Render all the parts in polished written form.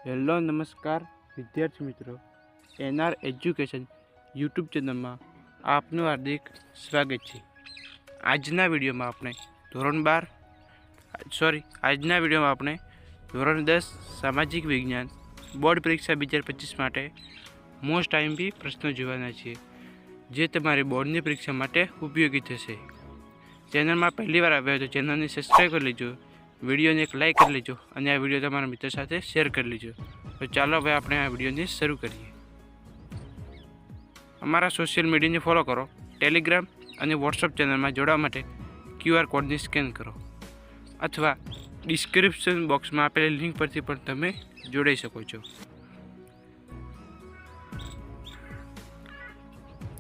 Hello નમસ્કાર વિદ્યાર્થી મિત્રો, એનઆર એજ્યુકેશન યુટ્યુબ ચેનલમાં આપનું હાર્દિક સ્વાગત છે। આજના વિડીયોમાં આપણે ધોરણ 10 સામાજિક વિજ્ઞાન બોર્ડ પરીક્ષા 2025 માટે મોસ્ટ આઈએમપી પ્રશ્નો જોવાના છીએ, જે તમારી બોર્ડની પરીક્ષા માટે ઉપયોગી થશે। ચેનલમાં પહેલી વાર આવ્યા તો ચેનલને સબસ્ક્રાઈબ કરી લેજો, વિડીયોને એક લાઇક કરી લેજો અને આ વિડીયો તમારા મિત્રો સાથે શેર કરી લેજો। તો ચાલો હવે આપણે આ વિડીયોને શરૂ કરીએ। અમારા સોશિયલ મીડિયાને ફોલો કરો, ટેલિગ્રામ અને વોટ્સઅપ ચેનલમાં જોડાવા માટે QR કોડને સ્કેન કરો અથવા ડિસ્ક્રિપ્શન બોક્સમાં આપેલી લિંક પરથી પણ તમે જોડાઈ શકો છો।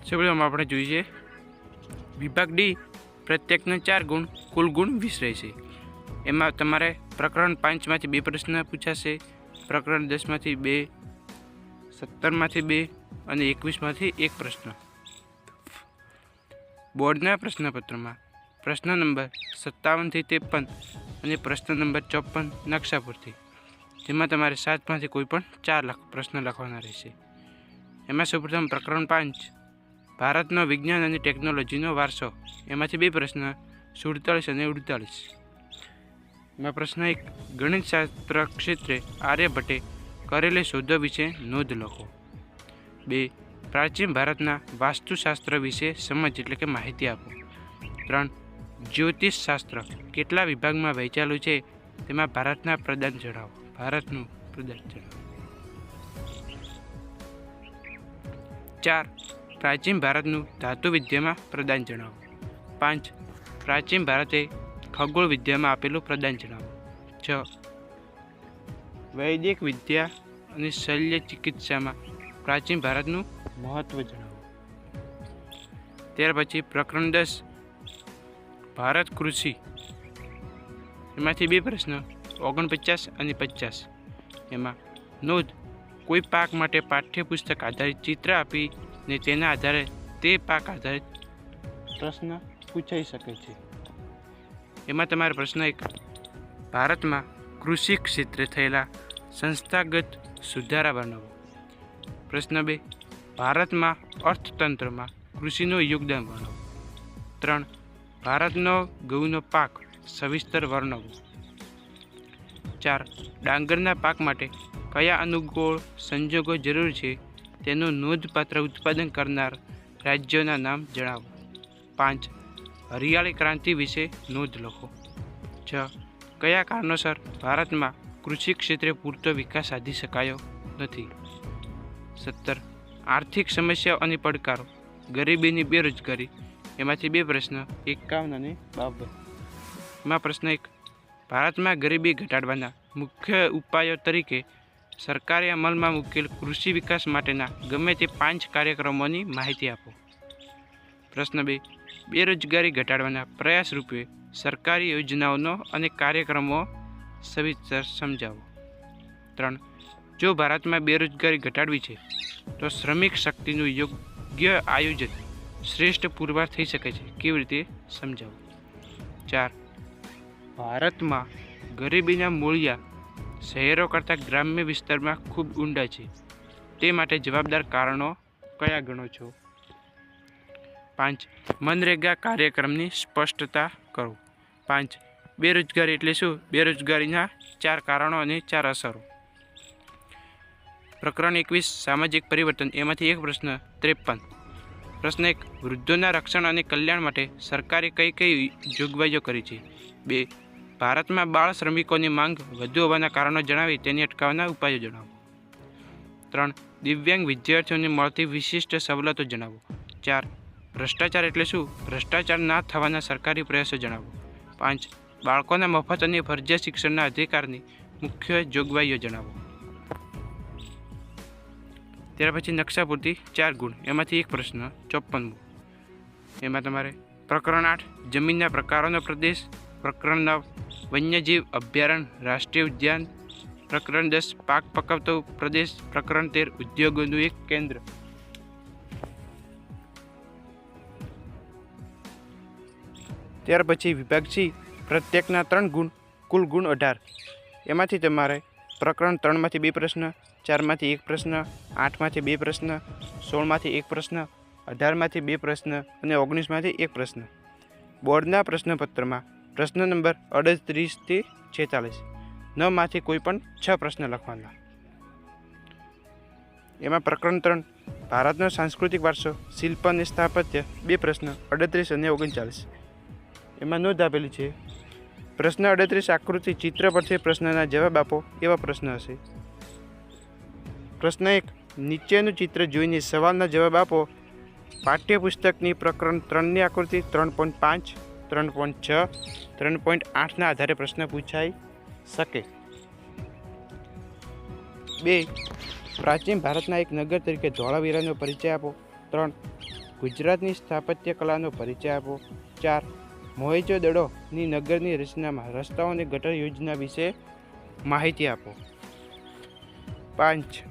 સૌપ્રથમ આપણે જોઈએ વિભાગ ડી, પ્રત્યેકના 4 ગુણ, કુલ ગુણ 20 રહેશે। એમાં તમારે પ્રકરણ 5માંથી 2 પ્રશ્ન પૂછાશે, પ્રકરણ 10માંથી 2, 17માંથી 2 અને 21માંથી 1 પ્રશ્ન। બોર્ડના પ્રશ્નપત્રમાં પ્રશ્ન નંબર 57 થી 53 અને પ્રશ્ન નંબર 54 નકશા પરથી, જેમાં તમારે 7માંથી કોઈ પણ 4 પ્રશ્ન લખવાના રહેશે। એમાં સૌપ્રથમ પ્રકરણ 5, ભારતનો વિજ્ઞાન અને ટેકનોલોજીનો વારસો, એમાંથી 2 પ્રશ્ન 47 અને 48। એમાં પ્રશ્ન 1, ગણિતશાસ્ત્ર ક્ષેત્રે આર્યભટ્ટે કરેલી શોધો વિશે નોંધ લખો। 2, પ્રાચીન ભારતના વાસ્તુશાસ્ત્ર વિશે સમજ એટલે કે માહિતી આપો। 3, જ્યોતિષશાસ્ત્ર કેટલા વિભાગમાં વહેંચાયેલું છે તેમાં ભારતનું પ્રદાન જણાવો। 4, પ્રાચીન ભારતનું ધાતુ વિદ્યામાં પ્રદાન જણાવો। 5, પ્રાચીન ભારતે ખગોળ વિદ્યામાં આપેલું પ્રદાન જણાવો। 6, વૈદિક વિદ્યા અને શલ્ય ચિકિત્સામાં પ્રાચીન ભારતનું મહત્વ જણાવો। ત્યાર પછી પ્રકરણ 10, ભારત કૃષિ, એમાંથી 2 પ્રશ્ન 49 અને 50। એમાં નોંધ, કોઈ પાક માટે પાઠ્યપુસ્તક આધારિત ચિત્ર આપીને તેના આધારે તે પાક આધારિત પ્રશ્ન પૂછાઈ શકે છે। એમાં તમારે પ્રશ્ન 1, ભારતમાં કૃષિ ક્ષેત્રે થયેલા સંસ્થાગત સુધારા વર્ણવો। પ્રશ્ન 2, ભારતમાં અર્થતંત્રમાં કૃષિનું યોગદાન વર્ણવો। 3, ભારતનો ઘઉંનો પાક સવિસ્તર વર્ણવો। 4, ડાંગરના પાક માટે કયા અનુકૂળ સંજોગો જરૂર છે તેનું નોંધપાત્ર ઉત્પાદન કરનાર રાજ્યોના નામ જણાવો। 5, હરિયાળી ક્રાંતિ વિશે નોંધ લખો। 6, કયા કારણોસર ભારતમાં કૃષિ ક્ષેત્રે પૂરતો વિકાસ સાધી શકાયો નથી। 17, આર્થિક સમસ્યાઓ અને પડકારો, ગરીબીની બેરોજગારી, એમાંથી 2 પ્રશ્ન 51 અને 52। એમાં પ્રશ્ન 1, ભારતમાં ગરીબી ઘટાડવાના મુખ્ય ઉપાયો તરીકે સરકારે અમલમાં મૂકેલ કૃષિ વિકાસ માટેના ગમે તે 5 કાર્યક્રમોની માહિતી આપો। પ્રશ્ન 2, બેરોજગારી ઘટાડવાના પ્રયાસ રૂપે સરકારી યોજનાઓનો અને કાર્યક્રમો સવિસ્તર સમજાવો। 3, જો ભારતમાં બેરોજગારી ઘટાડવી છે તો શ્રમિક શક્તિનું યોગ્ય આયોજન શ્રેષ્ઠ પુરવાર થઈ શકે છે, કેવી રીતે સમજાવો। 4, ભારતમાં ગરીબીના મૂળિયા શહેરો કરતાં ગ્રામ્ય વિસ્તારમાં ખૂબ ઊંડા છે, તે માટે જવાબદાર કારણો કયા ગણો છો। 5, મનરેગા કાર્યક્રમની સ્પષ્ટતા કરો। 5, બેરોજગારી એટલે શું, બેરોજગારીના 4 કારણો અને 4 અસરો। પ્રકરણ 21, સામાજિક પરિવર્તન, એમાંથી 1 પ્રશ્ન 53। પ્રશ્ન 1, વૃદ્ધોના રક્ષણ અને કલ્યાણ માટે સરકારે કઈ કઈ જોગવાઈઓ કરી છે। 2, ભારતમાં બાળ શ્રમિકોની માંગ વધુ હોવાના કારણો જણાવી તેને અટકાવવાના ઉપાયો જણાવો। 3, દિવ્યાંગ વિદ્યાર્થીઓને મળતી વિશિષ્ટ સવલતો જણાવો। 4, ભ્રષ્ટાચાર એટલે શું, ભ્રષ્ટાચાર ના થવાના સરકારી પ્રયાસો જણાવો। 5, બાળકોના મફત અને ફરજિયાત શિક્ષણના અધિકારની મુખ્ય જોગવાઈઓ જણાવો। ત્યાર પછી નકશા પૂરતી 4 ગુણ, એમાંથી 1 પ્રશ્ન 54। એમાં તમારે પ્રકરણ 8, જમીનના પ્રકારોનો પ્રદેશ, પ્રકરણ 9, વન્યજીવ અભયારણ્ય રાષ્ટ્રીય ઉદ્યાન, પ્રકરણ 10, પાક પકવતો પ્રદેશ, પ્રકરણ 13, ઉદ્યોગોનું એક કેન્દ્ર। ત્યાર પછી વિભાગ સી, પ્રત્યેકના 3 ગુણ, કુલ ગુણ 18। એમાંથી તમારે પ્રકરણ 3માંથી 2 પ્રશ્ન, 4માંથી 1 પ્રશ્ન, 8માંથી 2 પ્રશ્ન, 16માંથી 1 પ્રશ્ન, 18માંથી 2 પ્રશ્ન અને 19માંથી 1 પ્રશ્ન. બોર્ડના પ્રશ્નપત્રમાં પ્રશ્ન નંબર 38થી 46 9માંથી કોઈ પણ 6 પ્રશ્ન લખવાના. એમાં પ્રકરણ 3 ભારતનો સાંસ્કૃતિક વારસો, શિલ્પ અને સ્થાપત્ય 2 પ્રશ્ન 38 અને 39. એમાં નોંધ આપેલી છે. પ્રશ્ન 38 આકૃતિ ચિત્ર પરથી પ્રશ્નના જવાબ આપો એવા પ્રશ્ન હશે. પ્રશ્ન 1 નીચેનું ચિત્ર જોઈને સવાલના જવાબ આપો. પાઠ્યપુસ્તકની પ્રકરણ 3ની આકૃતિ 3.5, 3.6, 3.8ના આધારે પ્રશ્ન પૂછાઈ શકે. 2 પ્રાચીન ભારતના એક નગર તરીકે ધોળાવીરાનો પરિચય આપો. 3 ગુજરાતની સ્થાપત્ય કલાનો પરિચય આપો. 4 મોહેંજો-દડોની નગરની રચનામાં રસ્તાઓ અને ગટર યોજના વિશે માહિતી આપો. 5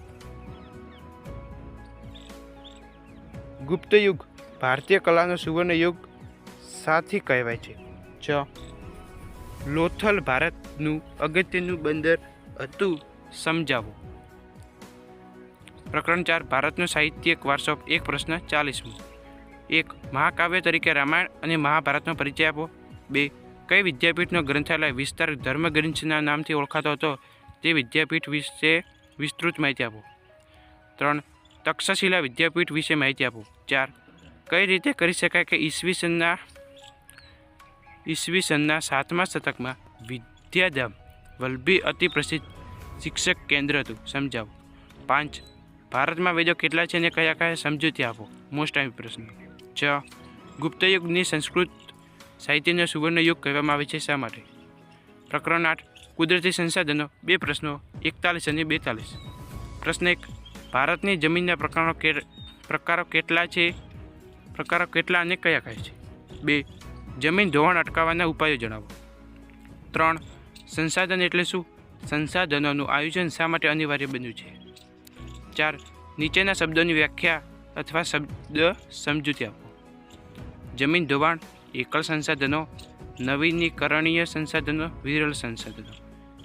ગુપ્ત યુગ ભારતીય કલાનો સુવર્ણ યુગ સાથી કહેવાય છે. 6 લોથલ ભારતનું અગત્યનું બંદર હતું સમજાવો. પ્રકરણ 4 ભારતનો સાહિત્યિક વારસો 1 પ્રશ્ન 40મો. 1 મહાકાવ્ય તરીકે રામાયણ અને મહાભારતનો પરિચય આપો. 2 કઈ વિદ્યાપીઠનો ગ્રંથાલય વિસ્તાર ધર્મગ્રંથના નામથી ઓળખાતો હતો તે વિદ્યાપીઠ વિશે વિસ્તૃત માહિતી આપો. 3 તક્ષશિલા વિદ્યાપીઠ વિશે માહિતી આપો. 4 કઈ રીતે કરી શકાય કે ઈસવીસનના 7મા શતકમાં વિદ્યાધામ વલ્લભી અતિ પ્રસિદ્ધ શિક્ષક કેન્દ્ર હતું સમજાવો. 5 ભારતમાં વેદો કેટલા છે અને કયા કયા સમજૂતી આપો. મોસ્ટ ટાઈમ પ્રશ્ન. 6 ગુપ્ત યુગની સંસ્કૃત સાહિત્યનો સુવર્ણ યુગ કહેવામાં આવે છે શા માટે. પ્રકરણ 8 કુદરતી સંસાધનો 2 પ્રશ્નો 41 અને 42. પ્રશ્ન 1 ભારતની જમીનના પ્રકારો કેટલા અને કયા કયા છે. 2 જમીન ધોવાણ અટકાવવાના ઉપાયો જણાવો. 3 સંસાધન એટલે શું. સંસાધનોનું આયોજન શા માટે અનિવાર્ય બન્યું છે. 4 નીચેના શબ્દોની વ્યાખ્યા અથવા શબ્દ સમજૂતી આપો. જમીન ધોવાણ, એકલ સંસાધનો, નવીનીકરણીય સંસાધનો, વિરલ સંસાધનો.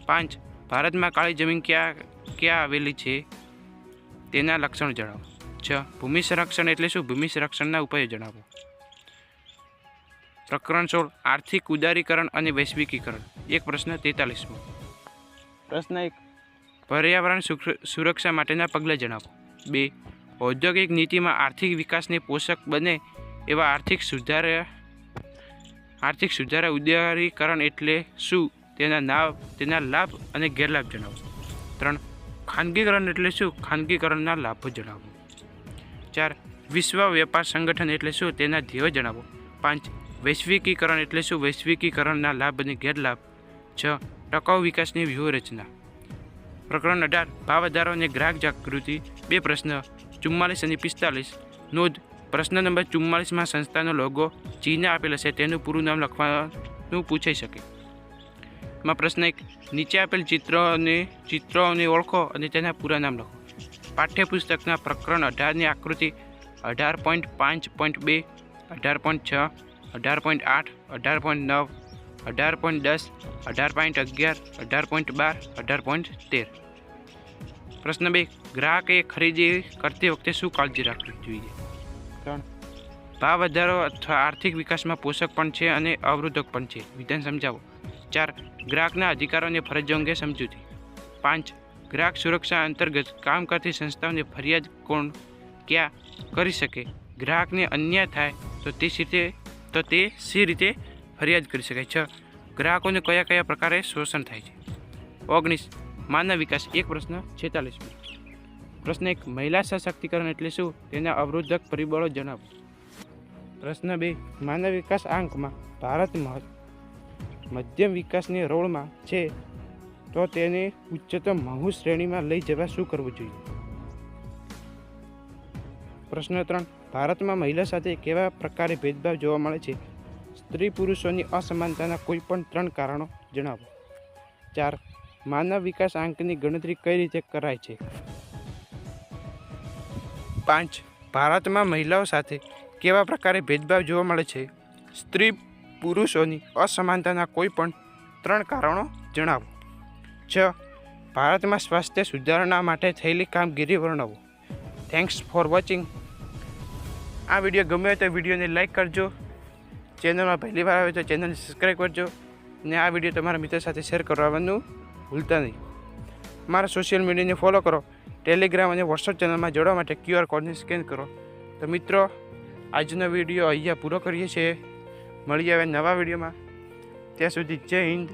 5 ભારતમાં કાળી જમીન ક્યાં આવેલી છે તેના લક્ષણો જણાવો. 6 ભૂમિ સંરક્ષણ એટલે શું. ભૂમિ સંરક્ષણના ઉપાયો જણાવો. પ્રકરણ 16 આર્થિક ઉદારીકરણ અને વૈશ્વિકીકરણ 1 પ્રશ્ન 43મો. પ્રશ્ન 1 પર્યાવરણ સુરક્ષા માટેના પગલાં જણાવો. 2 ઔદ્યોગિક નીતિમાં આર્થિક વિકાસને પોષક બને એવા આર્થિક સુધારા ઉદારીકરણ એટલે શું તેના લાભ અને ગેરલાભ જણાવો. 3 ખાનગીકરણ એટલે શું. ખાનગીકરણના લાભો જણાવો. 4 વિશ્વ વેપાર સંગઠન એટલે શું તેના ધ્યેયો જણાવો. 5 વૈશ્વિકીકરણ એટલે શું. વૈશ્વિકીકરણના લાભ અને ગેરલાભ. 6 ટકાઉ વિકાસની વ્યૂહરચના. પ્રકરણ 18 ભાવ વધારો અને ગ્રાહક જાગૃતિ 2 પ્રશ્ન 44 અને 45. નોંધ પ્રશ્ન નંબર 44માં સંસ્થાનો લોગો ચિહ્ન આપેલ હશે તેનું પૂરું નામ લખવાનું પૂછાઈ શકે. એમાં પ્રશ્ન 1 નીચે આપેલ ચિત્રોને ઓળખો અને તેના પૂરા નામ લખો. પાઠ્યપુસ્તકના પ્રકરણ 18ની આકૃતિ 18.5.2, 18.6, 18.8, 18.9, 18.10, 18.11, 18.12, 18.13. પ્રશ્ન 2 ગ્રાહકે ખરીદી કરતી વખતે શું કાળજી રાખવી જોઈએ. 3 ભાવ વધારો અથવા આર્થિક વિકાસમાં પોષક પણ છે અને અવરોધક પણ છે. વિધાન સમજાવો. 4 ગ્રાહકના અધિકારો અને ફરજો અંગે સમજૂતી. 5 ગ્રાહક સુરક્ષા અંતર્ગત કામ કરતી સંસ્થાઓને ફરિયાદ કોણ ક્યાં કરી શકે. ગ્રાહકને અન્યાય થાય તો તે સી રીતે ફરિયાદ કરી શકાય. 6 ગ્રાહકોને કયા કયા પ્રકારે શોષણ થાય છે. 19 માનવ વિકાસ 1 પ્રશ્ન 46. પ્રશ્ન 1 મહિલા સશક્તિકરણ એટલે શું તેના અવરોધક પરિબળો જણાવો. પ્રશ્ન 2 માનવ વિકાસ આંકમાં ભારત મધ્યમ વિકાસની રોળમાં છે તો તેને ઉચ્ચતમ મહુ શ્રેણીમાં લઈ જવા શું કરવું જોઈએ. પ્રશ્ન 3 ભારતમાં મહિલા સાથે કેવા પ્રકારે ભેદભાવ જોવા મળે છે. સ્ત્રી પુરુષોની અસમાનતાના કોઈ પણ 3 કારણો જણાવો. 4 માનવ વિકાસ આંકની ગણતરી કઈ રીતે કરાય છે. 5 ભારતમાં મહિલાઓ સાથે કેવા પ્રકારે ભેદભાવ જોવા મળે છે. સ્ત્રી પુરુષોની અસમાનતાના કોઈ પણ 3 કારણો જણાવો. 6 ભારતમાં સ્વાસ્થ્ય સુધારણા માટે થયેલી કામગીરી વર્ણવો. Thanks for watching. આ વિડીયો ગમે તો વિડીયોને લાઇક કરજો. ચેનલમાં પહેલી વાર આવે તો ચેનલને સબસ્ક્રાઈબ કરજો. અને આ વિડીયો તમારા મિત્રો સાથે શેર કરવાનું ભૂલતા નહીં. મારા સોશિયલ મીડિયાને ફોલો કરો. ટેલિગ્રામ અને વોટ્સઅપ ચેનલમાં જોડવા માટે QR કોડને સ્કેન કરો. તો મિત્રો, આજનો વિડીયો અહીંયા પૂરો કરીએ છીએ. મળીએ હવે નવા વિડીયોમાં. ત્યાં સુધી જય હિન્દ,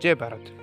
જય ભારત.